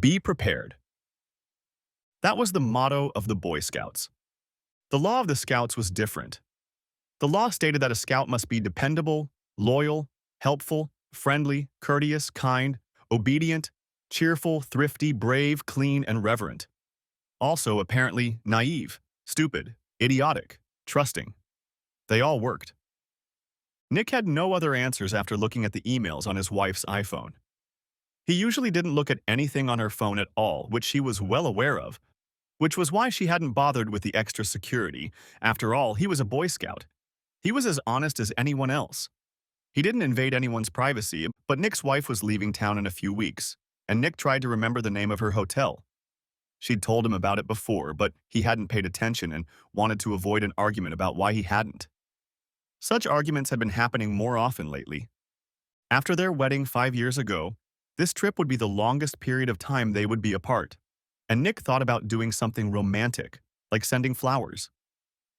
Be prepared. That was the motto of the Boy Scouts. The law of the Scouts was different. The law stated that a scout must be dependable, loyal, helpful, friendly, courteous, kind, obedient, cheerful, thrifty, brave, clean, and reverent. Also, apparently, naive, stupid, idiotic, trusting. They all worked. Nick had no other answers after looking at the emails on his wife's iPhone. He usually didn't look at anything on her phone at all, which she was well aware of, which was why she hadn't bothered with the extra security. After all, he was a Boy Scout. He was as honest as anyone else. He didn't invade anyone's privacy, but Nick's wife was leaving town in a few weeks, and Nick tried to remember the name of her hotel. She'd told him about it before, but he hadn't paid attention and wanted to avoid an argument about why he hadn't. Such arguments had been happening more often lately. After their wedding 5 years ago, this trip would be the longest period of time they would be apart, and Nick thought about doing something romantic, like sending flowers.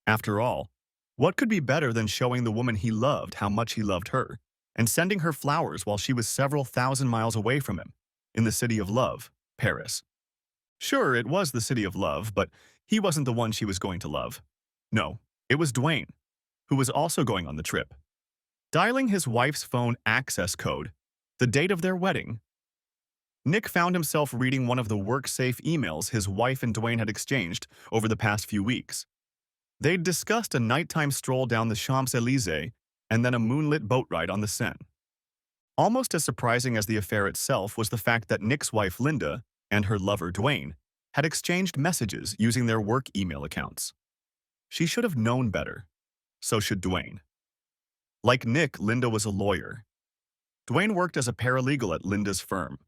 After all, what could be better than showing the woman he loved how much he loved her, and sending her flowers while she was several thousand miles away from him, in the city of love, Paris. Sure, it was the city of love, but he wasn't the one she was going to love. No, it was Dwayne, who was also going on the trip. Dialing his wife's phone access code, the date of their wedding, Nick found himself reading one of the work-safe emails his wife and Dwayne had exchanged over the past few weeks. They'd discussed a nighttime stroll down the Champs-Élysées and then a moonlit boat ride on the Seine. Almost as surprising as the affair itself was the fact that Nick's wife Linda and her lover Dwayne had exchanged messages using their work email accounts. She should have known better. So should Dwayne. Like Nick, Linda was a lawyer. Dwayne worked as a paralegal at Linda's firm.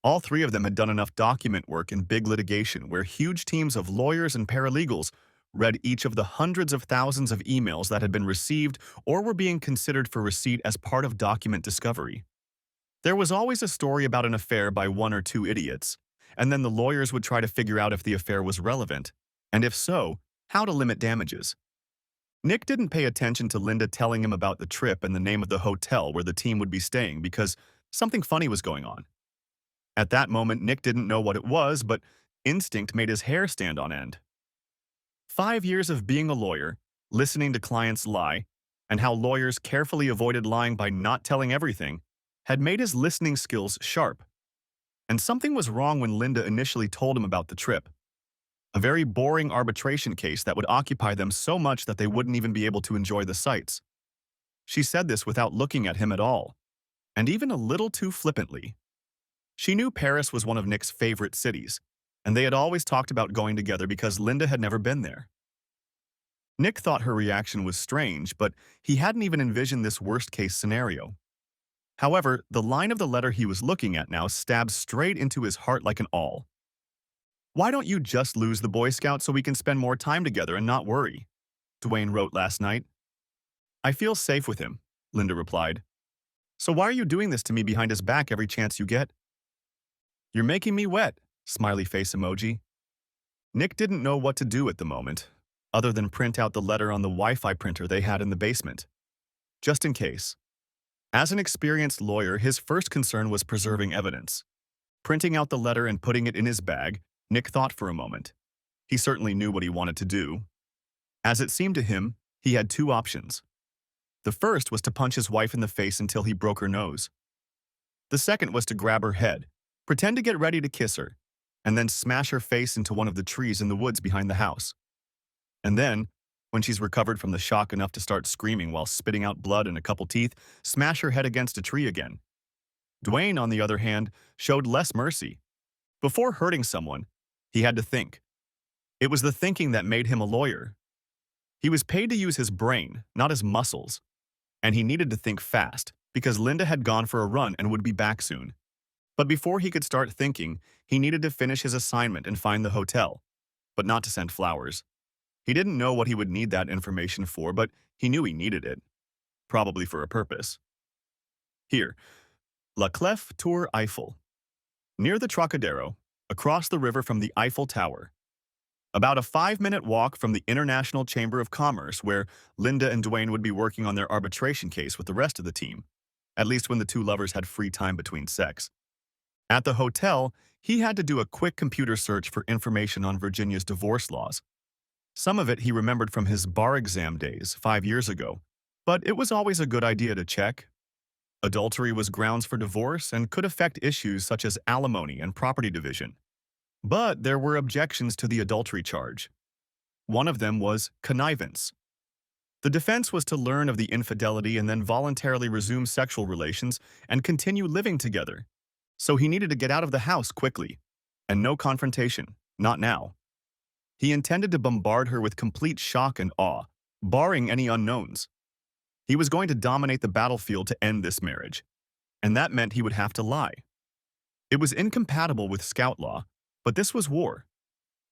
All three of them had done enough document work in big litigation where huge teams of lawyers and paralegals read each of the hundreds of thousands of emails that had been received or were being considered for receipt as part of document discovery. There was always a story about an affair by one or two idiots, and then the lawyers would try to figure out if the affair was relevant, and if so, how to limit damages. Nick didn't pay attention to Linda telling him about the trip and the name of the hotel where the team would be staying because something funny was going on. At that moment, Nick didn't know what it was, but instinct made his hair stand on end. 5 years of being a lawyer, listening to clients lie, and how lawyers carefully avoided lying by not telling everything, had made his listening skills sharp. And something was wrong when Linda initially told him about the trip. A very boring arbitration case that would occupy them so much that they wouldn't even be able to enjoy the sights. She said this without looking at him at all, and even a little too flippantly. She knew Paris was one of Nick's favorite cities, and they had always talked about going together because Linda had never been there. Nick thought her reaction was strange, but he hadn't even envisioned this worst-case scenario. However, the line of the letter he was looking at now stabbed straight into his heart like an awl. "Why don't you just lose the Boy Scouts so we can spend more time together and not worry?" Dwayne wrote last night. "I feel safe with him," Linda replied. "So why are you doing this to me behind his back every chance you get?" "You're making me wet," smiley face emoji. Nick didn't know what to do at the moment, other than print out the letter on the Wi-Fi printer they had in the basement. Just in case. As an experienced lawyer, his first concern was preserving evidence. Printing out the letter and putting it in his bag, Nick thought for a moment. He certainly knew what he wanted to do. As it seemed to him, he had two options. The first was to punch his wife in the face until he broke her nose. The second was to grab her head, pretend to get ready to kiss her, and then smash her face into one of the trees in the woods behind the house. And then, when she's recovered from the shock enough to start screaming while spitting out blood and a couple teeth, smash her head against a tree again. Dwayne, on the other hand, showed less mercy. Before hurting someone, he had to think. It was the thinking that made him a lawyer. He was paid to use his brain, not his muscles. And he needed to think fast, because Linda had gone for a run and would be back soon. But before he could start thinking, he needed to finish his assignment and find the hotel, but not to send flowers. He didn't know what he would need that information for, but he knew he needed it. Probably for a purpose. Here, La Clef Tour Eiffel. Near the Trocadero, across the river from the Eiffel Tower. About a 5-minute walk from the International Chamber of Commerce, where Linda and Dwayne would be working on their arbitration case with the rest of the team, at least when the two lovers had free time between sex. At the hotel, he had to do a quick computer search for information on Virginia's divorce laws. Some of it he remembered from his bar exam days 5 years ago, but it was always a good idea to check. Adultery was grounds for divorce and could affect issues such as alimony and property division. But there were objections to the adultery charge. One of them was connivance. The defense was to learn of the infidelity and then voluntarily resume sexual relations and continue living together. So he needed to get out of the house quickly. And no confrontation, not now. He intended to bombard her with complete shock and awe, barring any unknowns. He was going to dominate the battlefield to end this marriage, and that meant he would have to lie. It was incompatible with Scout law, but this was war.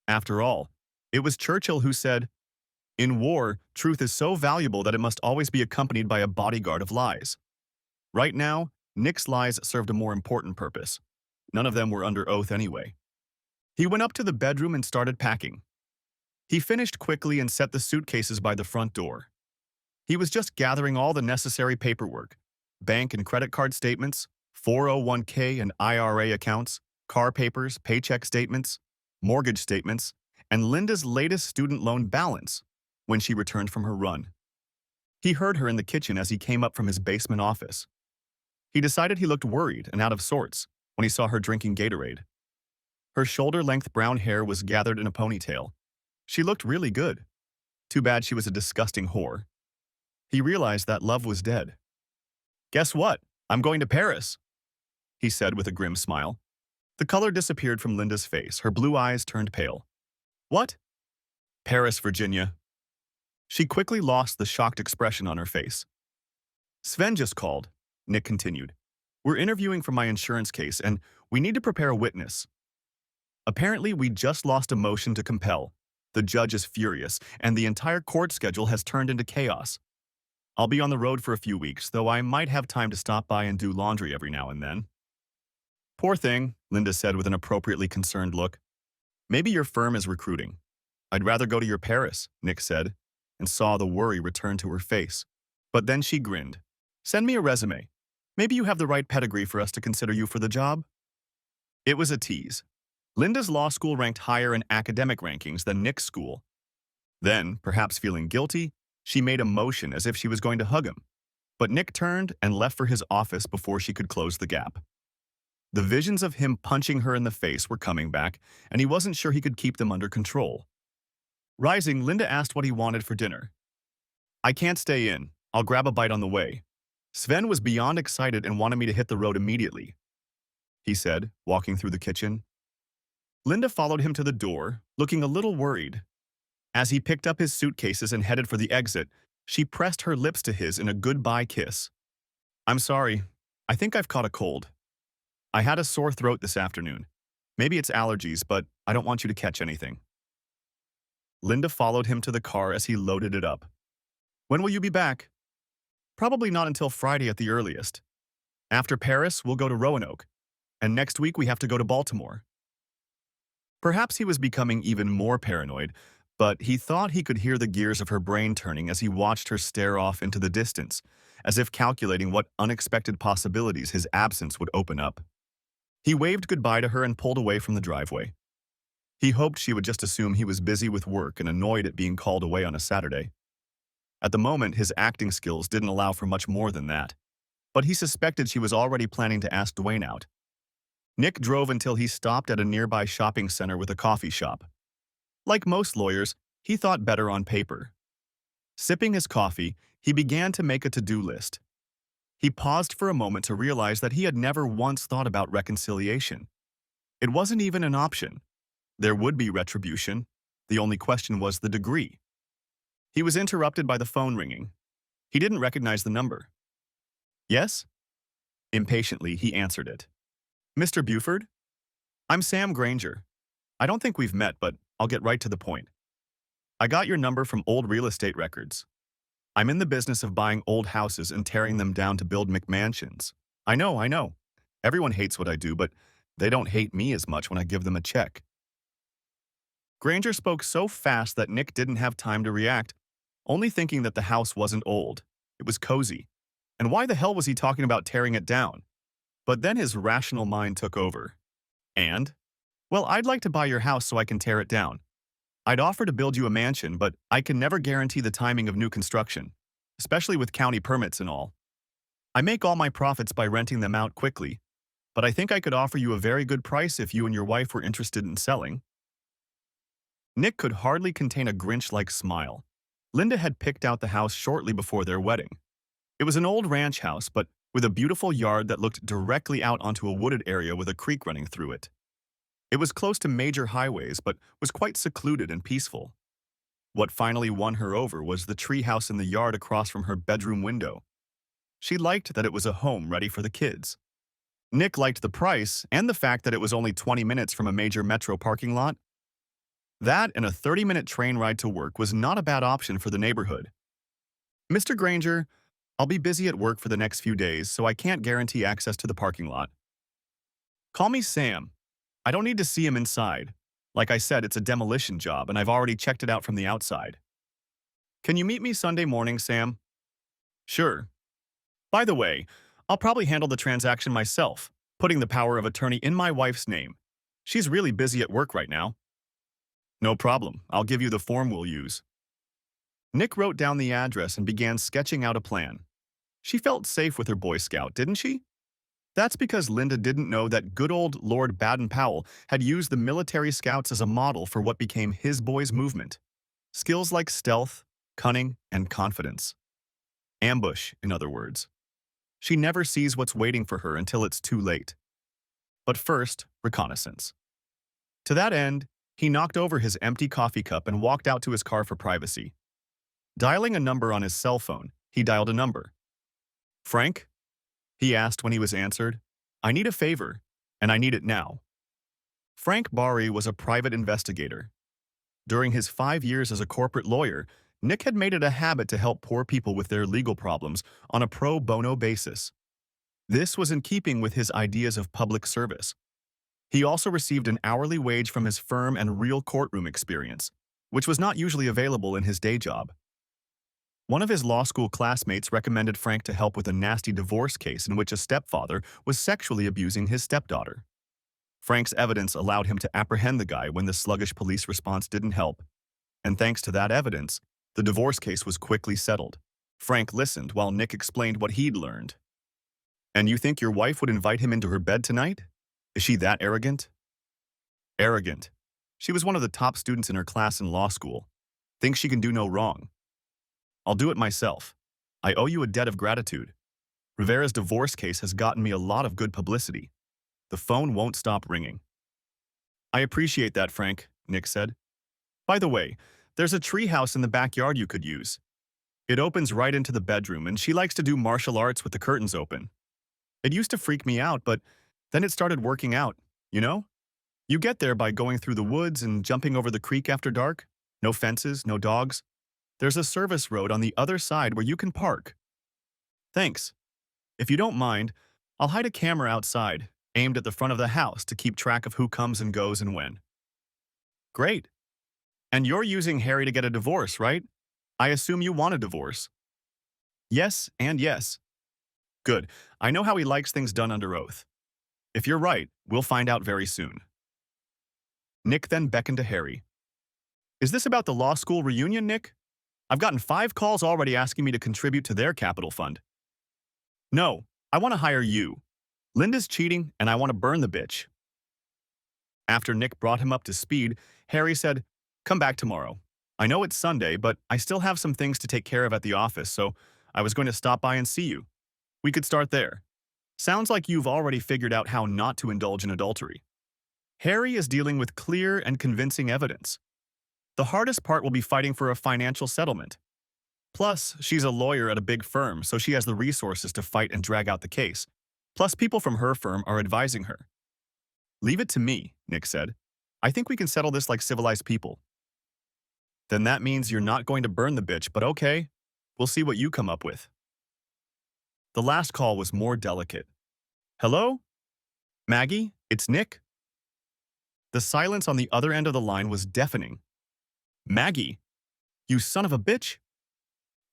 After all, it was Churchill who said, "In war, truth is so valuable that it must always be accompanied by a bodyguard of lies." Right now, Nick's lies served a more important purpose. None of them were under oath anyway. He went up to the bedroom and started packing. He finished quickly and set the suitcases by the front door. He was just gathering all the necessary paperwork: bank and credit card statements, 401k and IRA accounts, car papers, paycheck statements, mortgage statements, and Linda's latest student loan balance when she returned from her run. He heard her in the kitchen as he came up from his basement office. He decided he looked worried and out of sorts when he saw her drinking Gatorade. Her shoulder-length brown hair was gathered in a ponytail. She looked really good. Too bad she was a disgusting whore. He realized that love was dead. "Guess what? I'm going to Paris," he said with a grim smile. The color disappeared from Linda's face. Her blue eyes turned pale. "What?" "Paris, Virginia." She quickly lost the shocked expression on her face. "Sven just called," Nick continued. "We're interviewing for my insurance case, and we need to prepare a witness. Apparently, we just lost a motion to compel. The judge is furious, and the entire court schedule has turned into chaos. I'll be on the road for a few weeks, though I might have time to stop by and do laundry every now and then." "Poor thing," Linda said with an appropriately concerned look. "Maybe your firm is recruiting." "I'd rather go to your Paris," Nick said, and saw the worry return to her face. But then she grinned. "Send me a resume. Maybe you have the right pedigree for us to consider you for the job." It was a tease. Linda's law school ranked higher in academic rankings than Nick's school. Then, perhaps feeling guilty, she made a motion as if she was going to hug him. But Nick turned and left for his office before she could close the gap. The visions of him punching her in the face were coming back, and he wasn't sure he could keep them under control. Rising, Linda asked what he wanted for dinner. "I can't stay in. I'll grab a bite on the way." Sven was beyond excited and wanted me to hit the road immediately, he said, walking through the kitchen. Linda followed him to the door, looking a little worried. As he picked up his suitcases and headed for the exit, she pressed her lips to his in a goodbye kiss. "I'm sorry. I think I've caught a cold. I had a sore throat this afternoon. Maybe it's allergies, but I don't want you to catch anything." Linda followed him to the car as he loaded it up. "When will you be back?" "Probably not until Friday at the earliest. After Paris, we'll go to Roanoke, and next week we have to go to Baltimore." Perhaps he was becoming even more paranoid, but he thought he could hear the gears of her brain turning as he watched her stare off into the distance, as if calculating what unexpected possibilities his absence would open up. He waved goodbye to her and pulled away from the driveway. He hoped she would just assume he was busy with work and annoyed at being called away on a Saturday. At the moment, his acting skills didn't allow for much more than that, but he suspected she was already planning to ask Dwayne out. Nick drove until he stopped at a nearby shopping center with a coffee shop. Like most lawyers, he thought better on paper. Sipping his coffee, he began to make a to-do list. He paused for a moment to realize that he had never once thought about reconciliation. It wasn't even an option. There would be retribution. The only question was the degree. He was interrupted by the phone ringing. He didn't recognize the number. "Yes?" Impatiently, he answered it. "Mr. Buford? I'm Sam Granger. I don't think we've met, but I'll get right to the point. I got your number from old real estate records. I'm in the business of buying old houses and tearing them down to build McMansions. I know. Everyone hates what I do, but they don't hate me as much when I give them a check." Granger spoke so fast that Nick didn't have time to react, only thinking that the house wasn't old. It was cozy. And why the hell was he talking about tearing it down? But then his rational mind took over. And? Well, I'd like to buy your house so I can tear it down. I'd offer to build you a mansion, but I can never guarantee the timing of new construction, especially with county permits and all. I make all my profits by renting them out quickly, but I think I could offer you a very good price if you and your wife were interested in selling. Nick could hardly contain a Grinch-like smile. Linda had picked out the house shortly before their wedding. It was an old ranch house, but with a beautiful yard that looked directly out onto a wooded area with a creek running through it. It was close to major highways, but was quite secluded and peaceful. What finally won her over was the tree house in the yard across from her bedroom window. She liked that it was a home ready for the kids. Nick liked the price and the fact that it was only 20 minutes from a major metro parking lot. That and a 30-minute train ride to work was not a bad option for the neighborhood. Mr. Granger, I'll be busy at work for the next few days, so I can't guarantee access to the parking lot. Call me Sam. I don't need to see him inside. Like I said, it's a demolition job, and I've already checked it out from the outside. Can you meet me Sunday morning, Sam? Sure. By the way, I'll probably handle the transaction myself, putting the power of attorney in my wife's name. She's really busy at work right now. No problem. I'll give you the form we'll use. Nick wrote down the address and began sketching out a plan. She felt safe with her Boy Scout, didn't she? That's because Linda didn't know that good old Lord Baden-Powell had used the military scouts as a model for what became his boys' movement. Skills like stealth, cunning, and confidence. Ambush, in other words. She never sees what's waiting for her until it's too late. But first, reconnaissance. To that end, he knocked over his empty coffee cup and walked out to his car for privacy. Dialing a number on his cell phone, he dialed a number. Frank? He asked when he was answered. I need a favor, and I need it now. Frank Barry was a private investigator. During his 5 years as a corporate lawyer, Nick had made it a habit to help poor people with their legal problems on a pro bono basis. This was in keeping with his ideas of public service. He also received an hourly wage from his firm and real courtroom experience, which was not usually available in his day job. One of his law school classmates recommended Frank to help with a nasty divorce case in which a stepfather was sexually abusing his stepdaughter. Frank's evidence allowed him to apprehend the guy when the sluggish police response didn't help, and thanks to that evidence, the divorce case was quickly settled. Frank listened while Nick explained what he'd learned. And you think your wife would invite him into her bed tonight? Is she that arrogant? Arrogant. She was one of the top students in her class in law school. Thinks she can do no wrong. I'll do it myself. I owe you a debt of gratitude. Rivera's divorce case has gotten me a lot of good publicity. The phone won't stop ringing. I appreciate that, Frank, Nick said. By the way, there's a treehouse in the backyard you could use. It opens right into the bedroom, and she likes to do martial arts with the curtains open. It used to freak me out, but then it started working out, you know? You get there by going through the woods and jumping over the creek after dark. No fences, no dogs. There's a service road on the other side where you can park. Thanks. If you don't mind, I'll hide a camera outside, aimed at the front of the house to keep track of who comes and goes and when. Great. And you're using Harry to get a divorce, right? I assume you want a divorce. Yes and yes. Good. I know how he likes things done under oath. If you're right, we'll find out very soon. Nick then beckoned to Harry. Is this about the law school reunion, Nick? I've gotten 5 calls already asking me to contribute to their capital fund. No, I want to hire you. Linda's cheating, and I want to burn the bitch. After Nick brought him up to speed, Harry said, Come back tomorrow. I know it's Sunday, but I still have some things to take care of at the office, so I was going to stop by and see you. We could start there. Sounds like you've already figured out how not to indulge in adultery. Harry is dealing with clear and convincing evidence. The hardest part will be fighting for a financial settlement. Plus, she's a lawyer at a big firm, so she has the resources to fight and drag out the case. Plus, people from her firm are advising her. Leave it to me, Nick said. I think we can settle this like civilized people. Then that means you're not going to burn the bitch, but okay. We'll see what you come up with. The last call was more delicate. Hello? Maggie, it's Nick. The silence on the other end of the line was deafening. Maggie, you son of a bitch.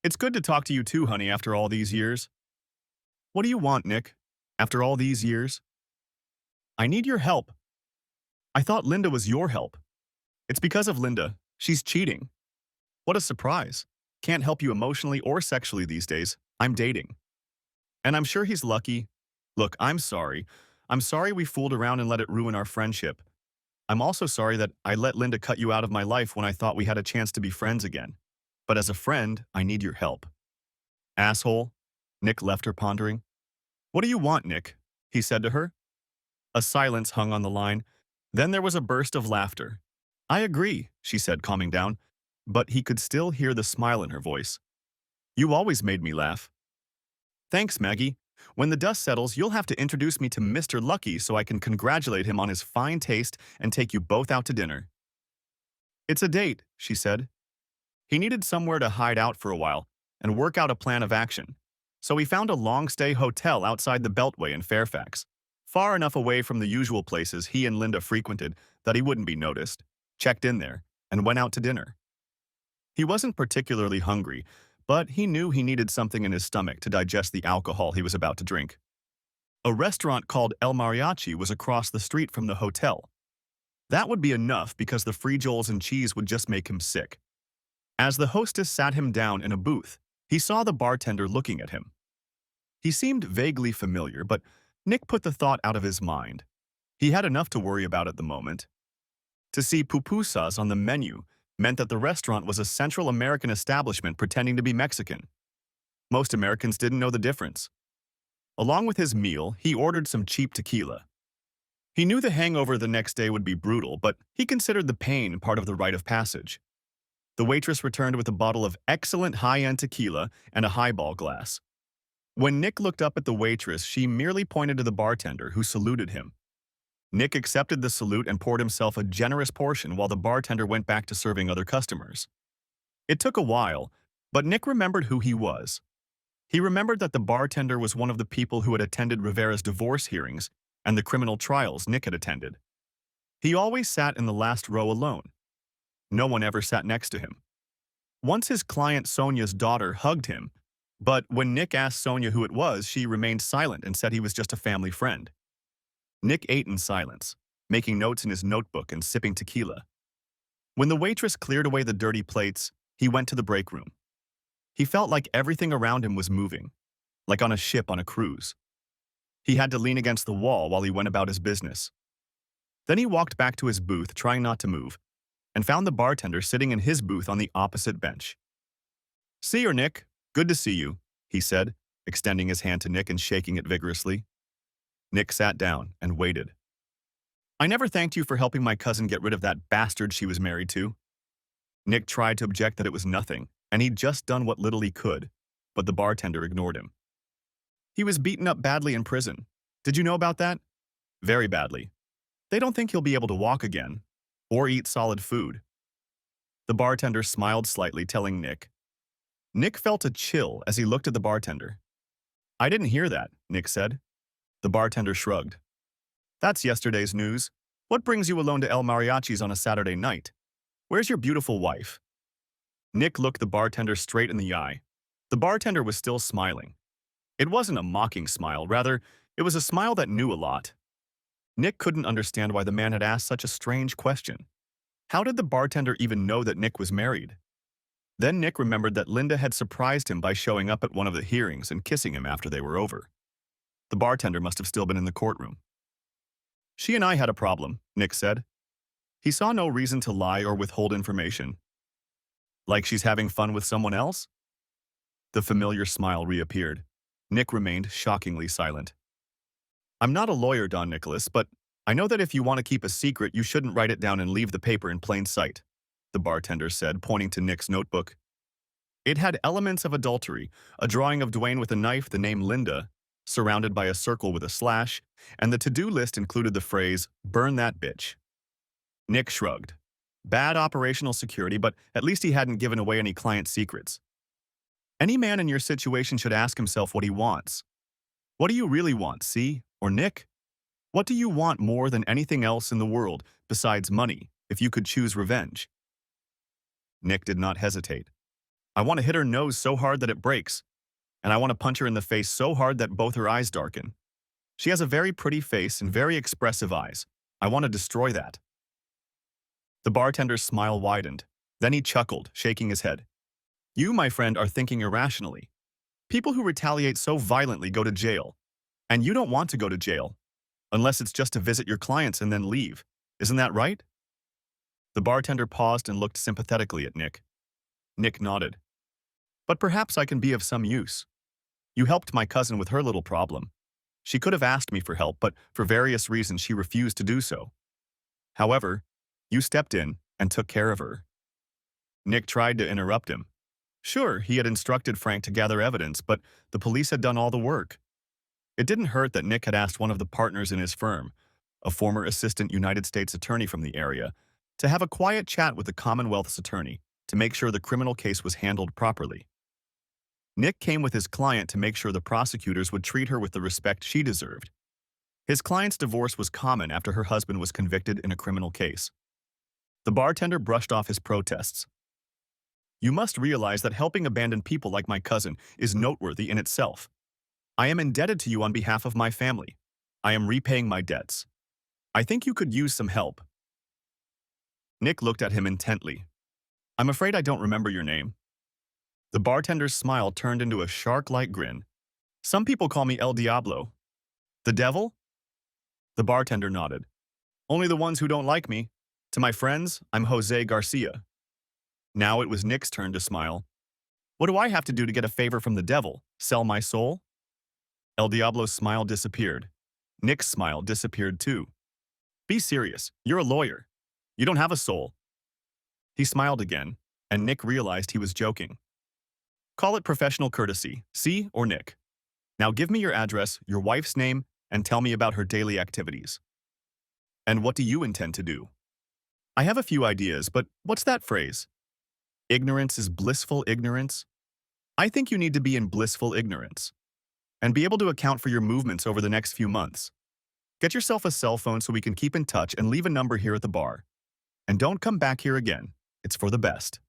It's good to talk to you too, honey, after all these years. What do you want, Nick? After all these years, I need your help. I thought Linda was your help. It's because of Linda. She's cheating. What a surprise. Can't help you emotionally or sexually these days. I'm dating. And I'm sure he's lucky. Look, I'm sorry. I'm sorry we fooled around and let it ruin our friendship. I'm also sorry that I let Linda cut you out of my life when I thought we had a chance to be friends again. But as a friend, I need your help. Asshole. Nick left her pondering. What do you want, Nick? He said to her. A silence hung on the line. Then there was a burst of laughter. I agree, she said, calming down, but he could still hear the smile in her voice. You always made me laugh. Thanks, Maggie. When the dust settles, you'll have to introduce me to Mr. Lucky so I can congratulate him on his fine taste and take you both out to dinner. It's a date, she said. He needed somewhere to hide out for a while and work out a plan of action. So he found a long-stay hotel outside the Beltway in Fairfax, far enough away from the usual places he and Linda frequented that he wouldn't be noticed, checked in there, and went out to dinner. He wasn't particularly hungry, but he knew he needed something in his stomach to digest the alcohol he was about to drink. A restaurant called El Mariachi was across the street from the hotel. That would be enough because the free jolls and cheese would just make him sick. As the hostess sat him down in a booth, he saw the bartender looking at him. He seemed vaguely familiar, but Nick put the thought out of his mind. He had enough to worry about at the moment. To see pupusas on the menu meant that the restaurant was a Central American establishment pretending to be Mexican. Most Americans didn't know the difference. Along with his meal, he ordered some cheap tequila. He knew the hangover the next day would be brutal, but he considered the pain part of the rite of passage. The waitress returned with a bottle of excellent high-end tequila and a highball glass. When Nick looked up at the waitress, she merely pointed to the bartender, who saluted him. Nick accepted the salute and poured himself a generous portion while the bartender went back to serving other customers. It took a while, but Nick remembered who he was. He remembered that the bartender was one of the people who had attended Rivera's divorce hearings and the criminal trials Nick had attended. He always sat in the last row alone. No one ever sat next to him. Once his client Sonia's daughter hugged him, but when Nick asked Sonia who it was, she remained silent and said he was just a family friend. Nick ate in silence, making notes in his notebook and sipping tequila. When the waitress cleared away the dirty plates, he went to the break room. He felt like everything around him was moving, like on a ship on a cruise. He had to lean against the wall while he went about his business. Then he walked back to his booth, trying not to move, and found the bartender sitting in his booth on the opposite bench. "See you, Nick. Good to see you," he said, extending his hand to Nick and shaking it vigorously. Nick sat down and waited. "I never thanked you for helping my cousin get rid of that bastard she was married to." Nick tried to object that it was nothing, and he'd just done what little he could, but the bartender ignored him. "He was beaten up badly in prison. Did you know about that? Very badly. They don't think he'll be able to walk again, or eat solid food." The bartender smiled slightly, telling Nick. Nick felt a chill as he looked at the bartender. "I didn't hear that," Nick said. The bartender shrugged. "That's yesterday's news. What brings you alone to El Mariachi's on a Saturday night? Where's your beautiful wife?" Nick looked the bartender straight in the eye. The bartender was still smiling. It wasn't a mocking smile, rather, it was a smile that knew a lot. Nick couldn't understand why the man had asked such a strange question. How did the bartender even know that Nick was married? Then Nick remembered that Linda had surprised him by showing up at one of the hearings and kissing him after they were over. The bartender must have still been in the courtroom. "She and I had a problem," Nick said. He saw no reason to lie or withhold information. "Like she's having fun with someone else?" The familiar smile reappeared. Nick remained shockingly silent. "I'm not a lawyer, Don Nicholas, but I know that if you want to keep a secret, you shouldn't write it down and leave the paper in plain sight," the bartender said, pointing to Nick's notebook. It had elements of adultery, a drawing of Dwayne with a knife, the name Linda, surrounded by a circle with a slash, and the to-do list included the phrase, "Burn that bitch." Nick shrugged. Bad operational security, but at least he hadn't given away any client secrets. Any man in your situation should ask himself what he wants. What do you really want, C or Nick? What do you want more than anything else in the world, besides money, if you could choose revenge? Nick did not hesitate. "I want to hit her nose so hard that it breaks, and I want to punch her in the face so hard that both her eyes darken." She has a very pretty face and very expressive eyes. I want to destroy that. The bartender's smile widened. Then he chuckled, shaking his head. You, my friend, are thinking irrationally. People who retaliate so violently go to jail. And you don't want to go to jail, unless it's just to visit your clients and then leave. Isn't that right? The bartender paused and looked sympathetically at Nick. Nick nodded. But perhaps I can be of some use. You helped my cousin with her little problem. She could have asked me for help, but for various reasons she refused to do so. However, you stepped in and took care of her. Nick tried to interrupt him. Sure, he had instructed Frank to gather evidence, but the police had done all the work. It didn't hurt that Nick had asked one of the partners in his firm, a former assistant United States attorney from the area, to have a quiet chat with the Commonwealth's attorney to make sure the criminal case was handled properly. Nick came with his client to make sure the prosecutors would treat her with the respect she deserved. His client's divorce was common after her husband was convicted in a criminal case. The bartender brushed off his protests. You must realize that helping abandoned people like my cousin is noteworthy in itself. I am indebted to you on behalf of my family. I am repaying my debts. I think you could use some help. Nick looked at him intently. I'm afraid I don't remember your name. The bartender's smile turned into a shark-like grin. Some people call me El Diablo. The devil? The bartender nodded. Only the ones who don't like me. To my friends, I'm Jose Garcia. Now it was Nick's turn to smile. What do I have to do to get a favor from the devil? Sell my soul? El Diablo's smile disappeared. Nick's smile disappeared too. Be serious. You're a lawyer. You don't have a soul. He smiled again, and Nick realized he was joking. Call it professional courtesy, C or Nick. Now give me your address, your wife's name, and tell me about her daily activities. And what do you intend to do? I have a few ideas, but what's that phrase? Ignorance is blissful ignorance? I think you need to be in blissful ignorance and be able to account for your movements over the next few months. Get yourself a cell phone so we can keep in touch and leave a number here at the bar. And don't come back here again. It's for the best.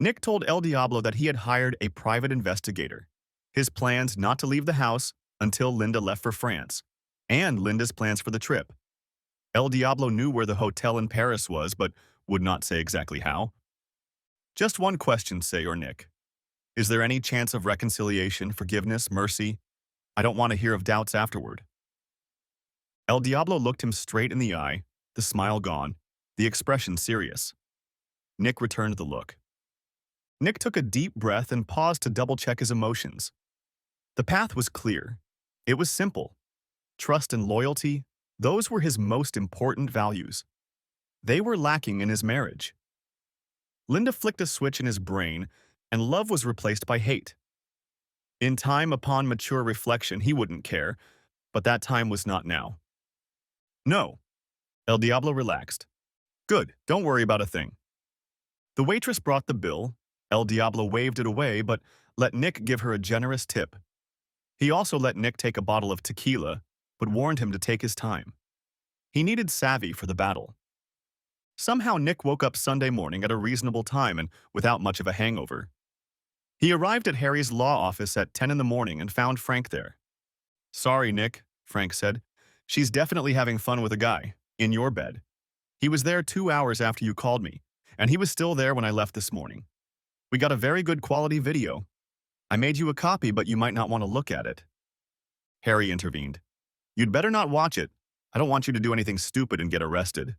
Nick told El Diablo that he had hired a private investigator, his plans not to leave the house until Linda left for France, and Linda's plans for the trip. El Diablo knew where the hotel in Paris was, but would not say exactly how. Just one question, say, or Nick. Is there any chance of reconciliation, forgiveness, mercy? I don't want to hear of doubts afterward. El Diablo looked him straight in the eye, the smile gone, the expression serious. Nick returned the look. Nick took a deep breath and paused to double-check his emotions. The path was clear. It was simple. Trust and loyalty, those were his most important values. They were lacking in his marriage. Linda flicked a switch in his brain, and love was replaced by hate. In time, upon mature reflection, he wouldn't care, but that time was not now. No. El Diablo relaxed. Good, don't worry about a thing. The waitress brought the bill. El Diablo waved it away, but let Nick give her a generous tip. He also let Nick take a bottle of tequila, but warned him to take his time. He needed savvy for the battle. Somehow Nick woke up Sunday morning at a reasonable time and without much of a hangover. He arrived at Harry's law office at 10 in the morning and found Frank there. Sorry, Nick, Frank said. She's definitely having fun with a guy, in your bed. He was there 2 hours after you called me, and he was still there when I left this morning. We got a very good quality video. I made you a copy, but you might not want to look at it. Harry intervened. You'd better not watch it. I don't want you to do anything stupid and get arrested.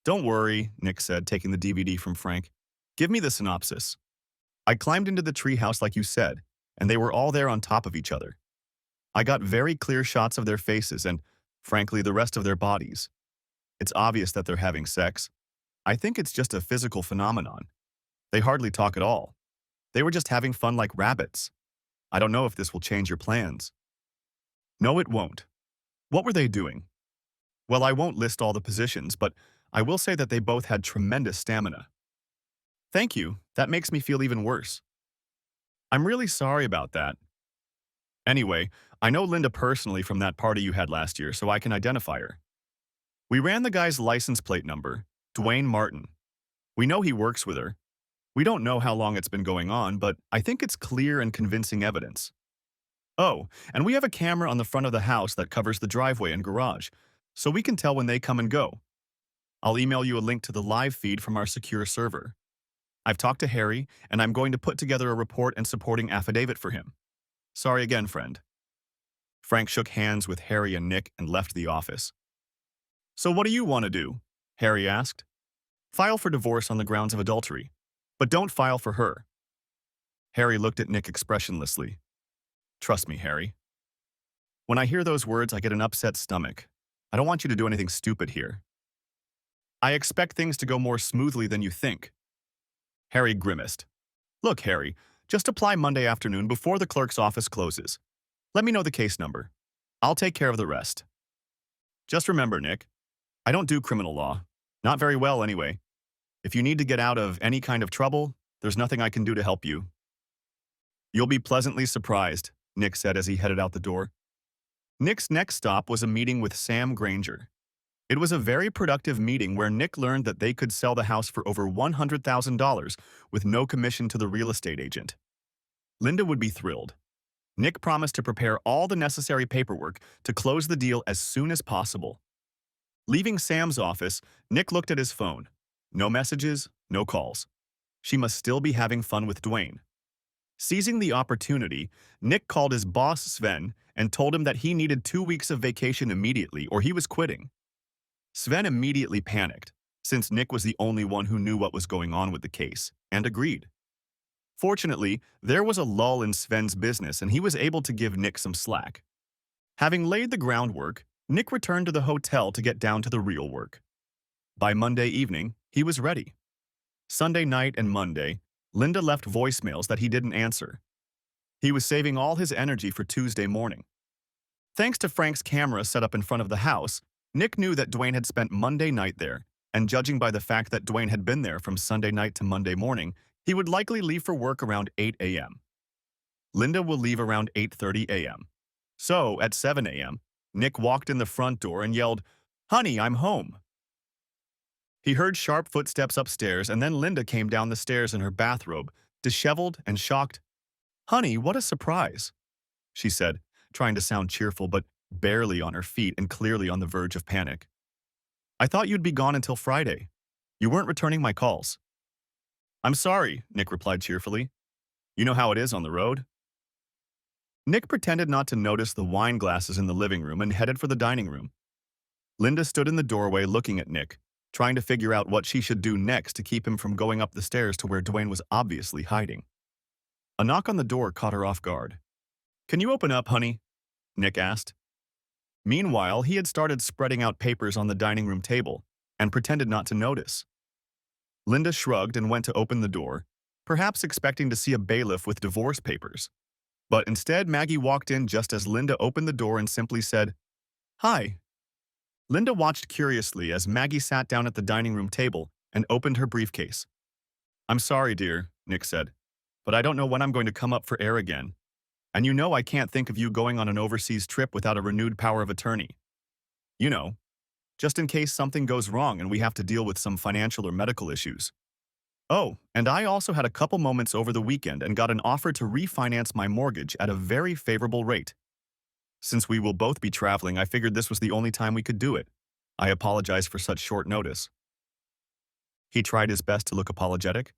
Don't worry, Nick said, taking the DVD from Frank. Give me the synopsis. I climbed into the treehouse like you said, and they were all there on top of each other. I got very clear shots of their faces and, frankly, the rest of their bodies. It's obvious that they're having sex. I think it's just a physical phenomenon. They hardly talk at all. They were just having fun like rabbits. I don't know if this will change your plans. No, it won't. What were they doing? Well, I won't list all the positions, but I will say that they both had tremendous stamina. Thank you. That makes me feel even worse. I'm really sorry about that. Anyway, I know Linda personally from that party you had last year, so I can identify her. We ran the guy's license plate number, Dwayne Martin. We know he works with her. We don't know how long it's been going on, but I think it's clear and convincing evidence. Oh, and we have a camera on the front of the house that covers the driveway and garage, so we can tell when they come and go. I'll email you a link to the live feed from our secure server. I've talked to Harry, and I'm going to put together a report and supporting affidavit for him. Sorry again, friend. Frank shook hands with Harry and Nick and left the office. So what do you want to do? Harry asked. File for divorce on the grounds of adultery, but don't file for her. Harry looked at Nick expressionlessly. Trust me, Harry. When I hear those words, I get an upset stomach. I don't want you to do anything stupid here. I expect things to go more smoothly than you think. Harry grimaced. Look, Harry, just apply Monday afternoon before the clerk's office closes. Let me know the case number. I'll take care of the rest. Just remember, Nick, I don't do criminal law. Not very well, anyway. If you need to get out of any kind of trouble, there's nothing I can do to help you. You'll be pleasantly surprised, Nick said as he headed out the door. Nick's next stop was a meeting with Sam Granger. It was a very productive meeting where Nick learned that they could sell the house for over $100,000 with no commission to the real estate agent. Linda would be thrilled. Nick promised to prepare all the necessary paperwork to close the deal as soon as possible. Leaving Sam's office, Nick looked at his phone. No messages, no calls. She must still be having fun with Dwayne. Seizing the opportunity, Nick called his boss Sven and told him that he needed 2 weeks of vacation immediately or he was quitting. Sven immediately panicked, since Nick was the only one who knew what was going on with the case, and agreed. Fortunately, there was a lull in Sven's business and he was able to give Nick some slack. Having laid the groundwork, Nick returned to the hotel to get down to the real work. By Monday evening, he was ready. Sunday night and Monday, Linda left voicemails that he didn't answer. He was saving all his energy for Tuesday morning. Thanks to Frank's camera set up in front of the house, Nick knew that Dwayne had spent Monday night there, and judging by the fact that Dwayne had been there from Sunday night to Monday morning, he would likely leave for work around 8 a.m. Linda will leave around 8:30 a.m. So, at 7 a.m., Nick walked in the front door and yelled, "Honey, I'm home." He heard sharp footsteps upstairs, and then Linda came down the stairs in her bathrobe, disheveled and shocked. "Honey, what a surprise," she said, trying to sound cheerful but barely on her feet and clearly on the verge of panic. "I thought you'd be gone until Friday. You weren't returning my calls." "I'm sorry," Nick replied cheerfully. "You know how it is on the road." Nick pretended not to notice the wine glasses in the living room and headed for the dining room. Linda stood in the doorway looking at Nick, trying to figure out what she should do next to keep him from going up the stairs to where Dwayne was obviously hiding. A knock on the door caught her off guard. "Can you open up, honey?" Nick asked. Meanwhile, he had started spreading out papers on the dining room table and pretended not to notice. Linda shrugged and went to open the door, perhaps expecting to see a bailiff with divorce papers. But instead, Maggie walked in just as Linda opened the door and simply said, "Hi." Linda watched curiously as Maggie sat down at the dining room table and opened her briefcase. "I'm sorry, dear," Nick said, "but I don't know when I'm going to come up for air again. And you know I can't think of you going on an overseas trip without a renewed power of attorney. You know, just in case something goes wrong and we have to deal with some financial or medical issues. Oh, and I also had a couple moments over the weekend and got an offer to refinance my mortgage at a very favorable rate. Since we will both be traveling, I figured this was the only time we could do it. I apologize for such short notice." He tried his best to look apologetic.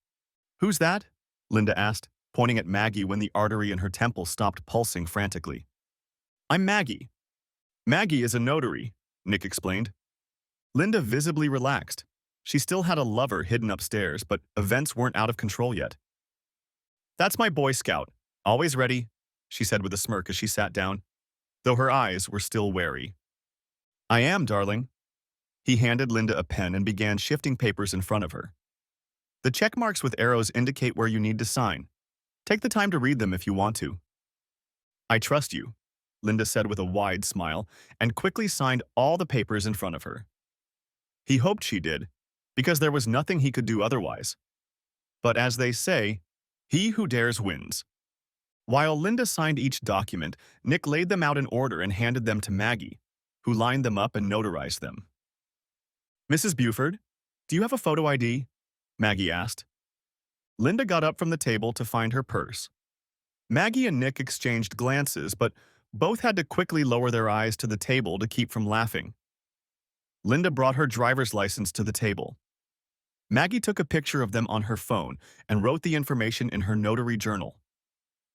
"Who's that?" Linda asked, pointing at Maggie when the artery in her temple stopped pulsing frantically. "I'm Maggie." "Maggie is a notary," Nick explained. Linda visibly relaxed. She still had a lover hidden upstairs, but events weren't out of control yet. "That's my Boy Scout, always ready," she said with a smirk as she sat down, though her eyes were still wary. "I am, darling." He handed Linda a pen and began shifting papers in front of her. "The check marks with arrows indicate where you need to sign. Take the time to read them if you want to." "I trust you," Linda said with a wide smile, and quickly signed all the papers in front of her. He hoped she did, because there was nothing he could do otherwise. But as they say, he who dares wins. While Linda signed each document, Nick laid them out in order and handed them to Maggie, who lined them up and notarized them. "Mrs. Buford, do you have a photo ID?" Maggie asked. Linda got up from the table to find her purse. Maggie and Nick exchanged glances, but both had to quickly lower their eyes to the table to keep from laughing. Linda brought her driver's license to the table. Maggie took a picture of them on her phone and wrote the information in her notary journal.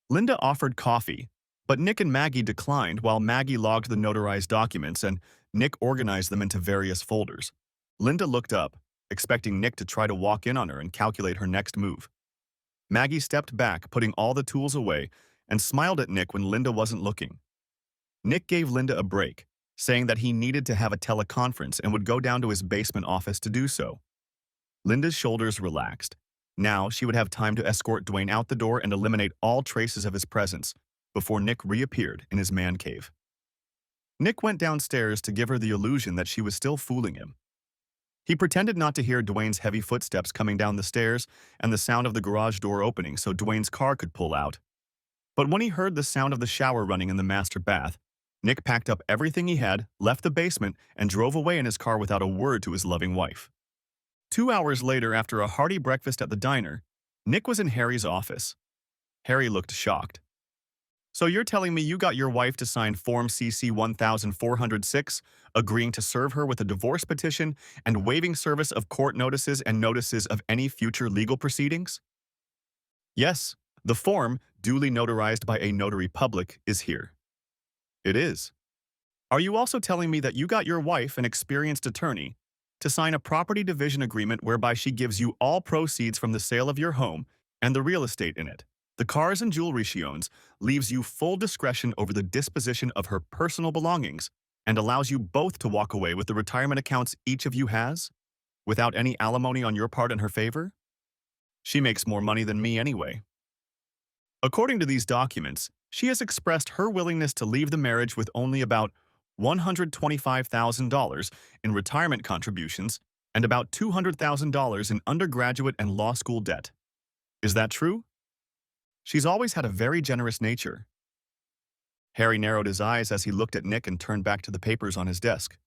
Linda offered coffee, but Nick and Maggie declined while Maggie logged the notarized documents and Nick organized them into various folders. Linda looked up, expecting Nick to try to walk in on her and calculate her next move. Maggie stepped back, putting all the tools away, and smiled at Nick when Linda wasn't looking. Nick gave Linda a break, saying that he needed to have a teleconference and would go down to his basement office to do so. Linda's shoulders relaxed. Now she would have time to escort Dwayne out the door and eliminate all traces of his presence before Nick reappeared in his man cave. Nick went downstairs to give her the illusion that she was still fooling him. He pretended not to hear Dwayne's heavy footsteps coming down the stairs and the sound of the garage door opening so Dwayne's car could pull out. But when he heard the sound of the shower running in the master bath, Nick packed up everything he had, left the basement, and drove away in his car without a word to his loving wife. 2 hours later, after a hearty breakfast at the diner, Nick was in Harry's office. Harry looked shocked. "So you're telling me you got your wife to sign Form CC 1406, agreeing to serve her with a divorce petition and waiving service of court notices and notices of any future legal proceedings?" "Yes, the form, duly notarized by a notary public, is here." "It is. Are you also telling me that you got your wife, an experienced attorney, to sign a property division agreement whereby she gives you all proceeds from the sale of your home and the real estate in it, the cars and jewelry she owns, leaves you full discretion over the disposition of her personal belongings, and allows you both to walk away with the retirement accounts each of you has, without any alimony on your part in her favor? She makes more money than me anyway." According to these documents, she has expressed her willingness to leave the marriage with only about $125,000 in retirement contributions and about $200,000 in undergraduate and law school debt. Is that true? She's always had a very generous nature. Harry narrowed his eyes as he looked at Nick and turned back to the papers on his desk.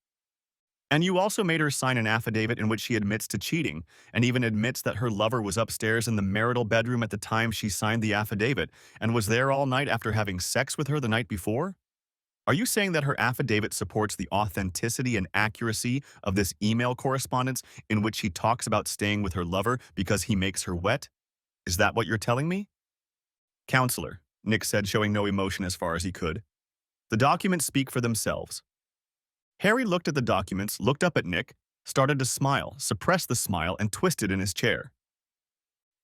"And you also made her sign an affidavit in which she admits to cheating and even admits that her lover was upstairs in the marital bedroom at the time she signed the affidavit and was there all night after having sex with her the night before? Are you saying that her affidavit supports the authenticity and accuracy of this email correspondence in which she talks about staying with her lover because he makes her wet? Is that what you're telling me?" "Counselor," Nick said, showing no emotion as far as he could, "the documents speak for themselves." Harry looked at the documents, looked up at Nick, started to smile, suppressed the smile, and twisted in his chair.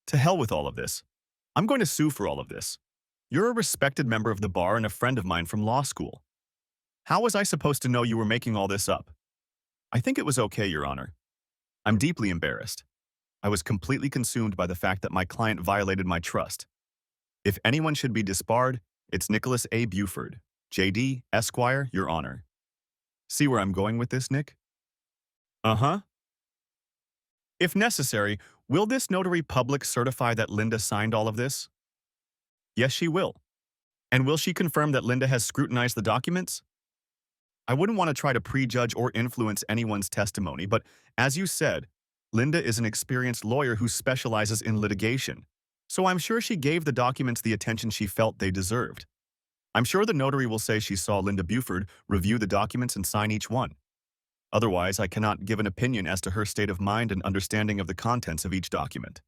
"To hell with all of this. I'm going to sue for all of this. You're a respected member of the bar and a friend of mine from law school. How was I supposed to know you were making all this up? I think it was okay, Your Honor. I'm deeply embarrassed. I was completely consumed by the fact that my client violated my trust. If anyone should be disbarred, it's Nicholas A. Buford, J.D., Esquire, Your Honor." See where I'm going with this, Nick? Uh-huh. "If necessary, will this notary public certify that Linda signed all of this?" "Yes, she will." "And will she confirm that Linda has scrutinized the documents?" "I wouldn't want to try to prejudge or influence anyone's testimony, but as you said, Linda is an experienced lawyer who specializes in litigation, so I'm sure she gave the documents the attention she felt they deserved. I'm sure the notary will say she saw Linda Buford review the documents and sign each one. Otherwise, I cannot give an opinion as to her state of mind and understanding of the contents of each document."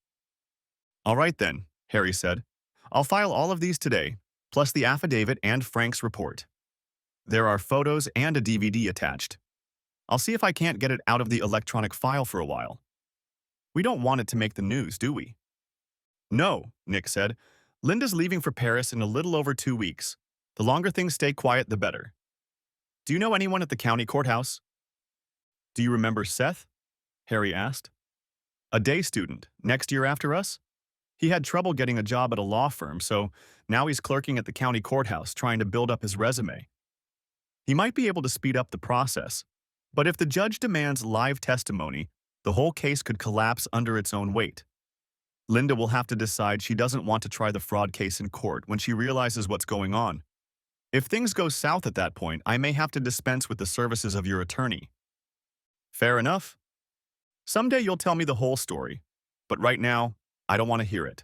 "All right then," Harry said. "I'll file all of these today, plus the affidavit and Frank's report. There are photos and a DVD attached. I'll see if I can't get it out of the electronic file for a while. We don't want it to make the news, do we?" "No," Nick said. "Linda's leaving for Paris in a little over 2 weeks. The longer things stay quiet, the better. Do you know anyone at the county courthouse?" "Do you remember Seth?" Harry asked. "A day student, next year after us? He had trouble getting a job at a law firm, so now he's clerking at the county courthouse trying to build up his resume. He might be able to speed up the process, but if the judge demands live testimony, the whole case could collapse under its own weight. Linda will have to decide she doesn't want to try the fraud case in court when she realizes what's going on. If things go south at that point, I may have to dispense with the services of your attorney." "Fair enough. Someday you'll tell me the whole story, but right now, I don't want to hear it."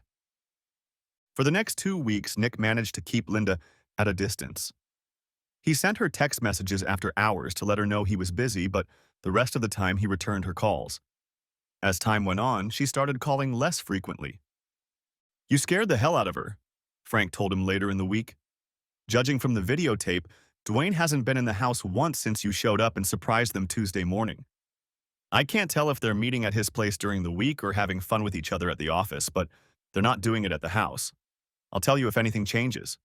For the next 2 weeks, Nick managed to keep Linda at a distance. He sent her text messages after hours to let her know he was busy, but the rest of the time he returned her calls. As time went on, she started calling less frequently. "You scared the hell out of her," Frank told him later in the week. "Judging from the videotape, Dwayne hasn't been in the house once since you showed up and surprised them Tuesday morning. I can't tell if they're meeting at his place during the week or having fun with each other at the office, but they're not doing it at the house. I'll tell you if anything changes."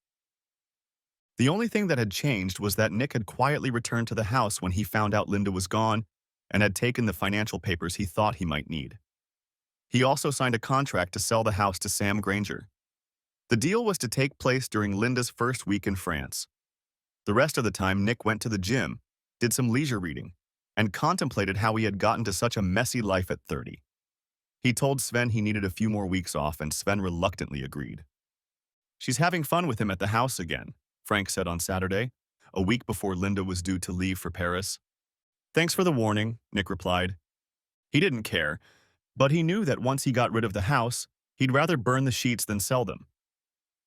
The only thing that had changed was that Nick had quietly returned to the house when he found out Linda was gone and had taken the financial papers he thought he might need. He also signed a contract to sell the house to Sam Granger. The deal was to take place during Linda's first week in France. The rest of the time, Nick went to the gym, did some leisure reading, and contemplated how he had gotten to such a messy life at 30. He told Sven he needed a few more weeks off, and Sven reluctantly agreed. "She's having fun with him at the house again," Frank said on Saturday, a week before Linda was due to leave for Paris. "Thanks for the warning," Nick replied. He didn't care, but he knew that once he got rid of the house, he'd rather burn the sheets than sell them.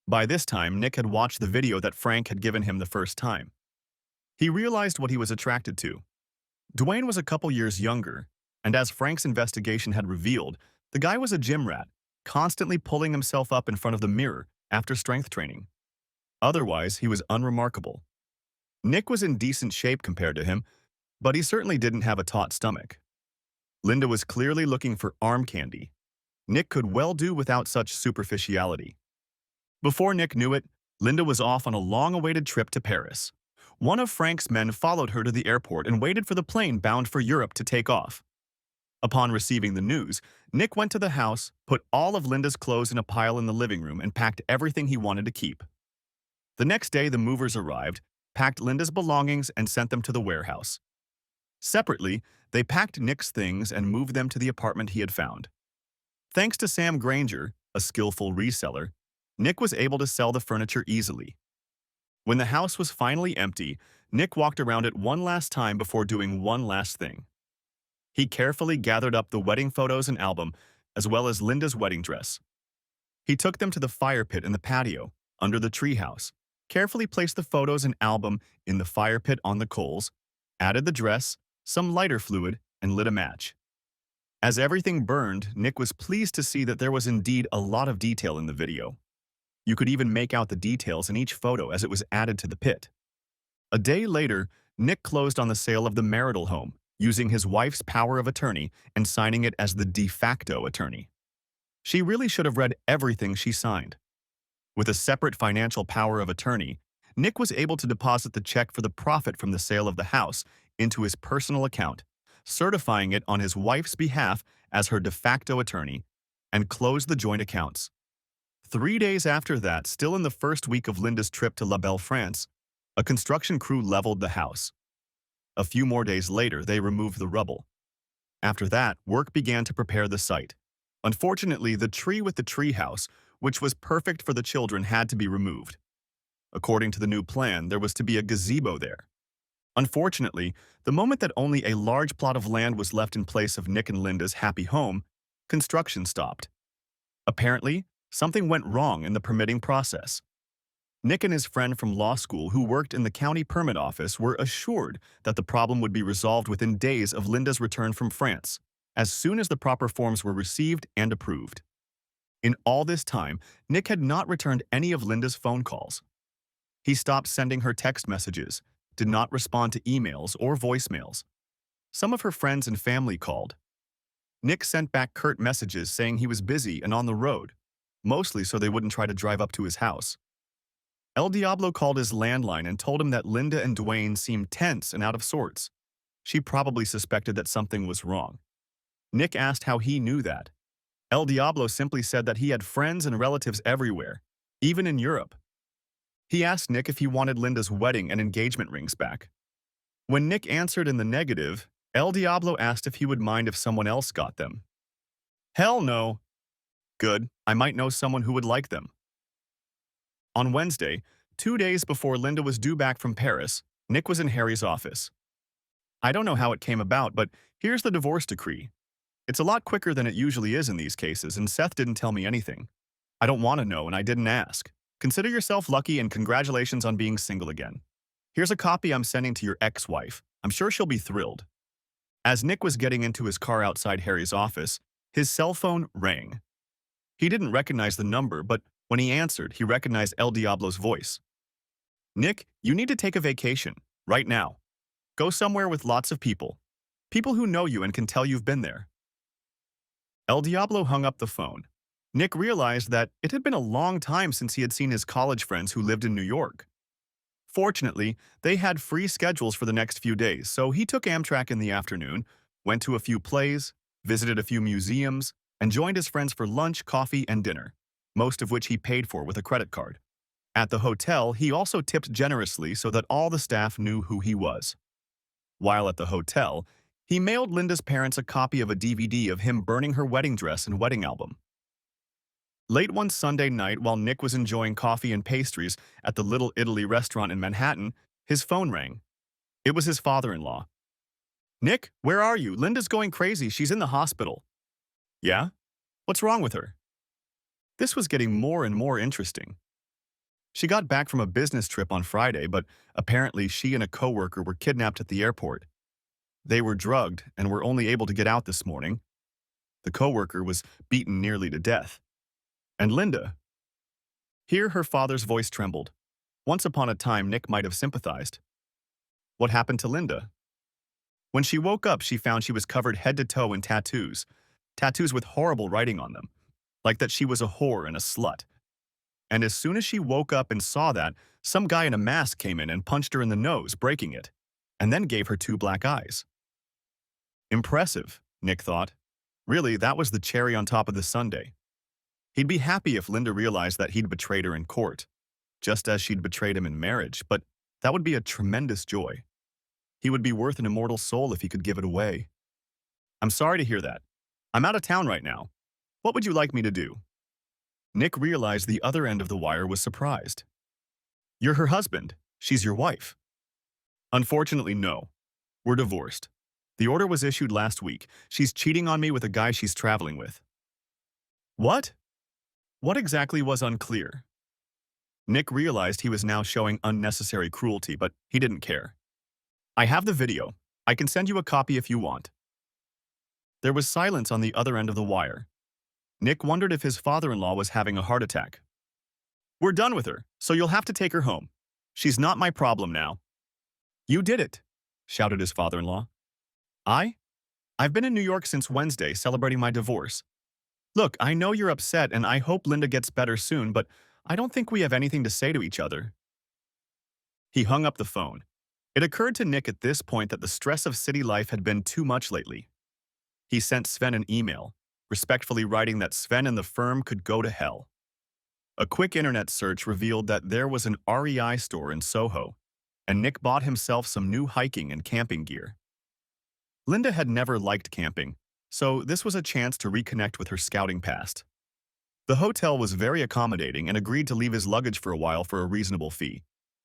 By this time, Nick had watched the video that Frank had given him the first time. He realized what he was attracted to. Dwayne was a couple years younger, and as Frank's investigation had revealed, the guy was a gym rat, constantly pulling himself up in front of the mirror after strength training. Otherwise, he was unremarkable. Nick was in decent shape compared to him, but he certainly didn't have a taut stomach. Linda was clearly looking for arm candy. Nick could well do without such superficiality. Before Nick knew it, Linda was off on a long-awaited trip to Paris. One of Frank's men followed her to the airport and waited for the plane bound for Europe to take off. Upon receiving the news, Nick went to the house, put all of Linda's clothes in a pile in the living room, and packed everything he wanted to keep. The next day, the movers arrived, packed Linda's belongings, and sent them to the warehouse. Separately, they packed Nick's things and moved them to the apartment he had found. Thanks to Sam Granger, a skillful reseller, Nick was able to sell the furniture easily. When the house was finally empty, Nick walked around it one last time before doing one last thing. He carefully gathered up the wedding photos and album, as well as Linda's wedding dress. He took them to the fire pit in the patio, under the treehouse, carefully placed the photos and album in the fire pit on the coals, added the dress, some lighter fluid, and lit a match. As everything burned, Nick was pleased to see that there was indeed a lot of detail in the video. You could even make out the details in each photo as it was added to the pit. A day later, Nick closed on the sale of the marital home, using his wife's power of attorney and signing it as the de facto attorney. She really should have read everything she signed. With a separate financial power of attorney, Nick was able to deposit the check for the profit from the sale of the house into his personal account, certifying it on his wife's behalf as her de facto attorney, and close the joint accounts. 3 days after that, still in the first week of Linda's trip to La Belle, France, a construction crew leveled the house. A few more days later, they removed the rubble. After that, work began to prepare the site. Unfortunately, the tree with the treehouse, which was perfect for the children, had to be removed. According to the new plan, there was to be a gazebo there. Unfortunately, the moment that only a large plot of land was left in place of Nick and Linda's happy home, construction stopped. Apparently, something went wrong in the permitting process. Nick and his friend from law school who worked in the county permit office were assured that the problem would be resolved within days of Linda's return from France, as soon as the proper forms were received and approved. In all this time, Nick had not returned any of Linda's phone calls. He stopped sending her text messages, did not respond to emails or voicemails. Some of her friends and family called. Nick sent back curt messages saying he was busy and on the road, mostly so they wouldn't try to drive up to his house. El Diablo called his landline and told him that Linda and Dwayne seemed tense and out of sorts. She probably suspected that something was wrong. Nick asked how he knew that. El Diablo simply said that he had friends and relatives everywhere, even in Europe. He asked Nick if he wanted Linda's wedding and engagement rings back. When Nick answered in the negative, El Diablo asked if he would mind if someone else got them. "Hell no." "Good, I might know someone who would like them." On Wednesday, 2 days before Linda was due back from Paris, Nick was in Harry's office. "I don't know how it came about, but here's the divorce decree. It's a lot quicker than it usually is in these cases, and Seth didn't tell me anything. I don't want to know and I didn't ask. Consider yourself lucky and congratulations on being single again. Here's a copy I'm sending to your ex-wife. I'm sure she'll be thrilled. As Nick was getting into his car outside Harry's office, his cell phone rang. He didn't recognize the number, but when he answered, he recognized El Diablo's voice. Nick, you need to take a vacation, right now. Go somewhere with lots of people. People who know you and can tell you've been there. El Diablo hung up the phone. Nick realized that it had been a long time since he had seen his college friends who lived in New York. Fortunately, they had free schedules for the next few days, so he took Amtrak in the afternoon, went to a few plays, visited a few museums, and joined his friends for lunch, coffee, and dinner, most of which he paid for with a credit card. At the hotel, he also tipped generously so that all the staff knew who he was. While at the hotel, he mailed Linda's parents a copy of a DVD of him burning her wedding dress and wedding album. Late one Sunday night, while Nick was enjoying coffee and pastries at the Little Italy restaurant in Manhattan, his phone rang. It was his father-in-law. Nick, where are you? Linda's going crazy. She's in the hospital. Yeah? What's wrong with her? This was getting more and more interesting. She got back from a business trip on Friday, but apparently she and a coworker were kidnapped at the airport. They were drugged and were only able to get out this morning. The coworker was beaten nearly to death. And Linda. Here her father's voice trembled. Once upon a time, Nick might have sympathized. What happened to Linda? When she woke up, she found she was covered head to toe in tattoos. Tattoos with horrible writing on them, like that she was a whore and a slut. And as soon as she woke up and saw that, some guy in a mask came in and punched her in the nose, breaking it, and then gave her 2 black eyes. Impressive, Nick thought. Really, that was the cherry on top of the sundae. He'd be happy if Linda realized that he'd betrayed her in court, just as she'd betrayed him in marriage, but that would be a tremendous joy. He would be worth an immortal soul if he could give it away. I'm sorry to hear that. I'm out of town right now. What would you like me to do? Nick realized the other end of the wire was surprised. You're her husband. She's your wife. Unfortunately, no. We're divorced. The order was issued last week. She's cheating on me with a guy she's traveling with. What? What exactly was unclear? Nick realized he was now showing unnecessary cruelty, but he didn't care. I have the video. I can send you a copy if you want. There was silence on the other end of the wire. Nick wondered if his father-in-law was having a heart attack. We're done with her, so you'll have to take her home. She's not my problem now. You did it, shouted his father-in-law. I've been in New York since Wednesday celebrating my divorce. Look, I know you're upset and I hope Linda gets better soon, but I don't think we have anything to say to each other. He hung up the phone. It occurred to Nick at this point that the stress of city life had been too much lately. He sent Sven an email, respectfully writing that Sven and the firm could go to hell. A quick internet search revealed that there was an REI store in Soho, and Nick bought himself some new hiking and camping gear. Linda had never liked camping, so this was a chance to reconnect with her scouting past. The hotel was very accommodating and agreed to leave his luggage for a while for a reasonable fee,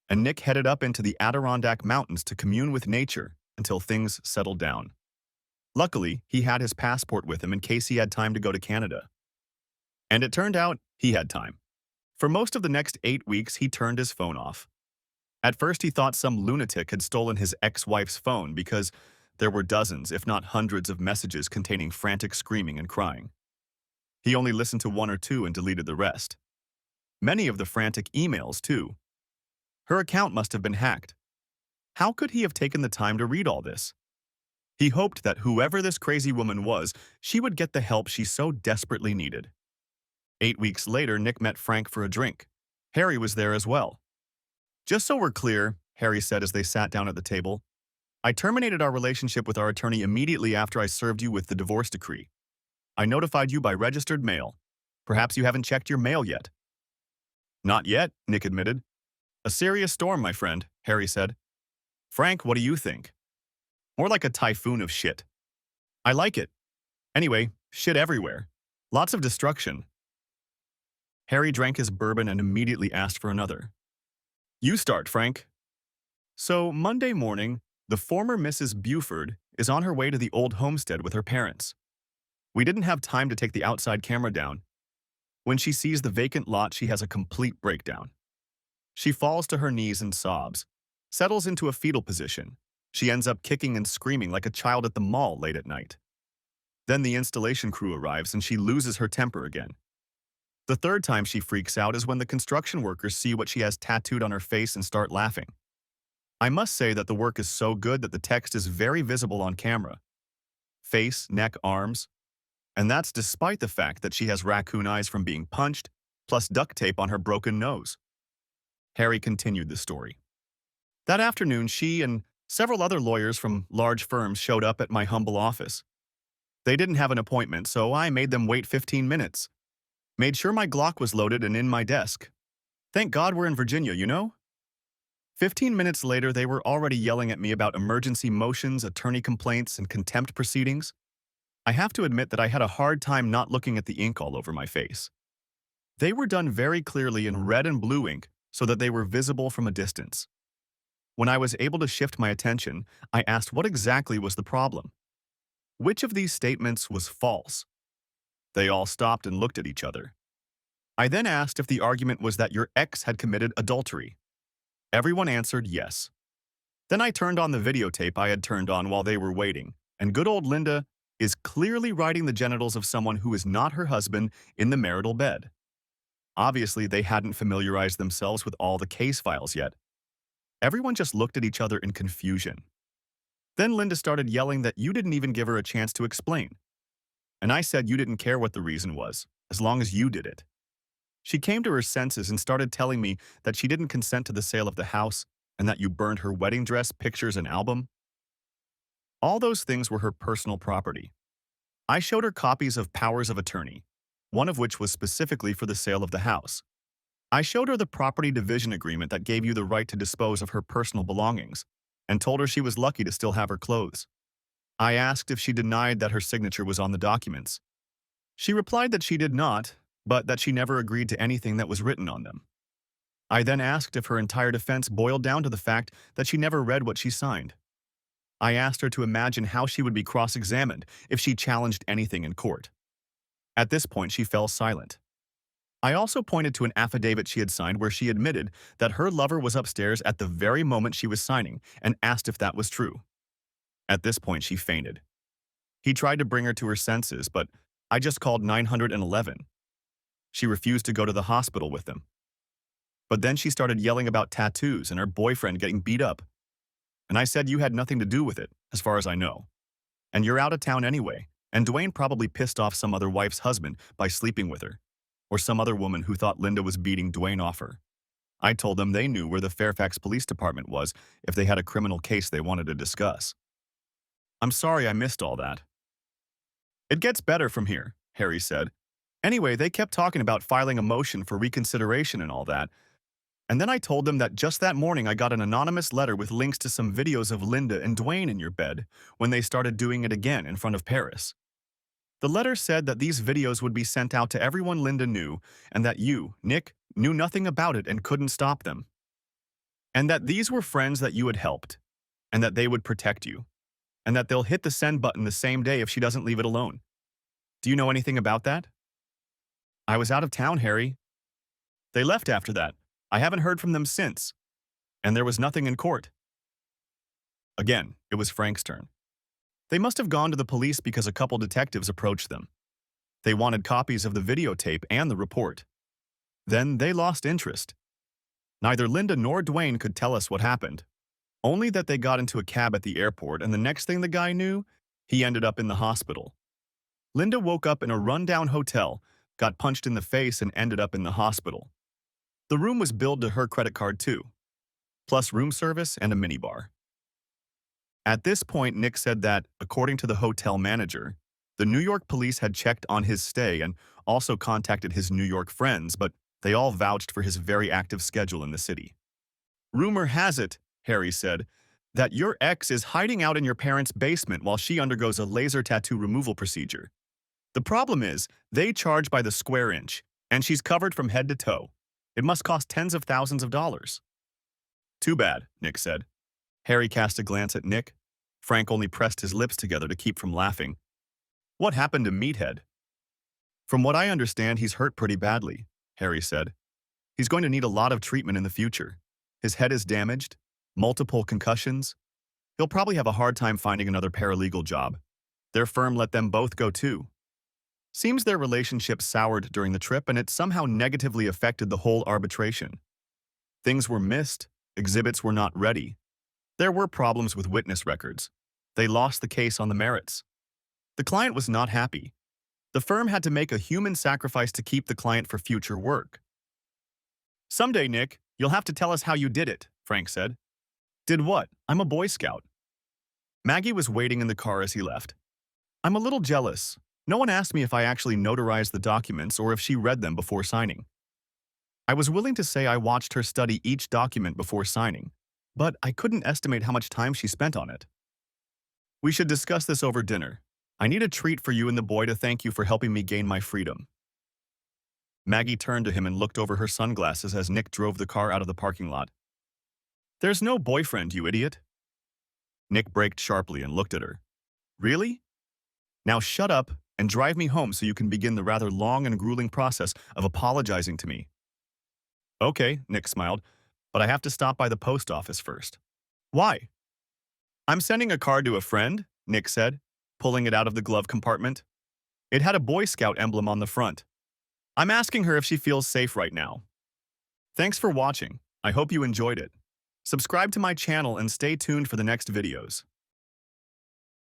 and Nick headed up into the Adirondack Mountains to commune with nature until things settled down. Luckily, he had his passport with him in case he had time to go to Canada. And it turned out he had time. For most of the next 8 weeks, he turned his phone off. At first, he thought some lunatic had stolen his ex-wife's phone because there were dozens, if not hundreds, of messages containing frantic screaming and crying. He only listened to 1 or 2 and deleted the rest. Many of the frantic emails, too. Her account must have been hacked. How could he have taken the time to read all this? He hoped that whoever this crazy woman was, she would get the help she so desperately needed. 8 weeks later, Nick met Frank for a drink. Harry was there as well. Just so we're clear, Harry said as they sat down at the table, I terminated our relationship with our attorney immediately after I served you with the divorce decree. I notified you by registered mail. Perhaps you haven't checked your mail yet. Not yet, Nick admitted. A serious storm, my friend, Harry said. Frank, what do you think? More like a typhoon of shit. I like it. Anyway, shit everywhere. Lots of destruction. Harry drank his bourbon and immediately asked for another. You start, Frank. So, Monday morning, the former Mrs. Buford is on her way to the old homestead with her parents. We didn't have time to take the outside camera down. When she sees the vacant lot, she has a complete breakdown. She falls to her knees and sobs, settles into a fetal position. She ends up kicking and screaming like a child at the mall late at night. Then the installation crew arrives and she loses her temper again. The third time she freaks out is when the construction workers see what she has tattooed on her face and start laughing. I must say that the work is so good that the text is very visible on camera. Face, neck, arms. And that's despite the fact that she has raccoon eyes from being punched, plus duct tape on her broken nose. Harry continued the story. That afternoon, she and several other lawyers from large firms showed up at my humble office. They didn't have an appointment, so I made them wait 15 minutes. Made sure my Glock was loaded and in my desk. Thank God we're in Virginia, you know? 15 minutes later, they were already yelling at me about emergency motions, attorney complaints, and contempt proceedings. I have to admit that I had a hard time not looking at the ink all over my face. They were done very clearly in red and blue ink so that they were visible from a distance. When I was able to shift my attention, I asked what exactly was the problem. Which of these statements was false? They all stopped and looked at each other. I then asked if the argument was that your ex had committed adultery. Everyone answered yes. Then I turned on the videotape I had turned on while they were waiting, and good old Linda is clearly riding the genitals of someone who is not her husband in the marital bed. Obviously, they hadn't familiarized themselves with all the case files yet. Everyone just looked at each other in confusion. Then Linda started yelling that you didn't even give her a chance to explain. And I said you didn't care what the reason was, as long as you did it. She came to her senses and started telling me that she didn't consent to the sale of the house and that you burned her wedding dress, pictures, and album. All those things were her personal property. I showed her copies of powers of attorney, one of which was specifically for the sale of the house. I showed her the property division agreement that gave you the right to dispose of her personal belongings, and told her she was lucky to still have her clothes. I asked if she denied that her signature was on the documents. She replied that she did not, but that she never agreed to anything that was written on them. I then asked if her entire defense boiled down to the fact that she never read what she signed. I asked her to imagine how she would be cross-examined if she challenged anything in court. At this point, she fell silent. I also pointed to an affidavit she had signed where she admitted that her lover was upstairs at the very moment she was signing and asked if that was true. At this point, she fainted. He tried to bring her to her senses, but I just called 911. She refused to go to the hospital with them. But then she started yelling about tattoos and her boyfriend getting beat up. And I said you had nothing to do with it, as far as I know. And you're out of town anyway, and Dwayne probably pissed off some other wife's husband by sleeping with her, or some other woman who thought Linda was beating Dwayne off her. I told them they knew where the Fairfax Police Department was if they had a criminal case they wanted to discuss. I'm sorry I missed all that. It gets better from here, Harry said. Anyway, they kept talking about filing a motion for reconsideration and all that. And then I told them that just that morning I got an anonymous letter with links to some videos of Linda and Dwayne in your bed when they started doing it again in front of Paris. The letter said that these videos would be sent out to everyone Linda knew and that you, Nick, knew nothing about it and couldn't stop them. And that these were friends that you had helped, and that they would protect you, and that they'll hit the send button the same day if she doesn't leave it alone. Do you know anything about that? I was out of town, Harry. They left after that. I haven't heard from them since. And there was nothing in court. Again, it was Frank's turn. They must have gone to the police because a couple detectives approached them. They wanted copies of the videotape and the report. Then they lost interest. Neither Linda nor Dwayne could tell us what happened. Only that they got into a cab at the airport, and the next thing the guy knew, he ended up in the hospital. Linda woke up in a rundown hotel, got punched in the face, and ended up in the hospital. The room was billed to her credit card too, plus room service and a minibar. At this point, Nick said that, according to the hotel manager, the New York police had checked on his stay and also contacted his New York friends, but they all vouched for his very active schedule in the city. Rumor has it, Harry said, that your ex is hiding out in your parents' basement while she undergoes a laser tattoo removal procedure. The problem is, they charge by the square inch, and she's covered from head to toe. It must cost tens of thousands of dollars. Too bad, Nick said. Harry cast a glance at Nick. Frank only pressed his lips together to keep from laughing. What happened to Meathead? From what I understand, he's hurt pretty badly, Harry said. He's going to need a lot of treatment in the future. His head is damaged, multiple concussions. He'll probably have a hard time finding another paralegal job. Their firm let them both go too. Seems their relationship soured during the trip and it somehow negatively affected the whole arbitration. Things were missed, exhibits were not ready. There were problems with witness records. They lost the case on the merits. The client was not happy. The firm had to make a human sacrifice to keep the client for future work. Someday, Nick, you'll have to tell us how you did it, Frank said. Did what? I'm a Boy Scout. Maggie was waiting in the car as he left. I'm a little jealous. No one asked me if I actually notarized the documents or if she read them before signing. I was willing to say I watched her study each document before signing, but I couldn't estimate how much time she spent on it. We should discuss this over dinner. I need a treat for you and the boy to thank you for helping me gain my freedom. Maggie turned to him and looked over her sunglasses as Nick drove the car out of the parking lot. There's no boyfriend, you idiot. Nick braked sharply and looked at her. Really? Now shut up and drive me home so you can begin the rather long and grueling process of apologizing to me. Okay, Nick smiled, but I have to stop by the post office first. Why? I'm sending a card to a friend, Nick said, pulling it out of the glove compartment. It had a Boy Scout emblem on the front. I'm asking her if she feels safe right now. Thanks for watching. I hope you enjoyed it. Subscribe to my channel and stay tuned for the next videos.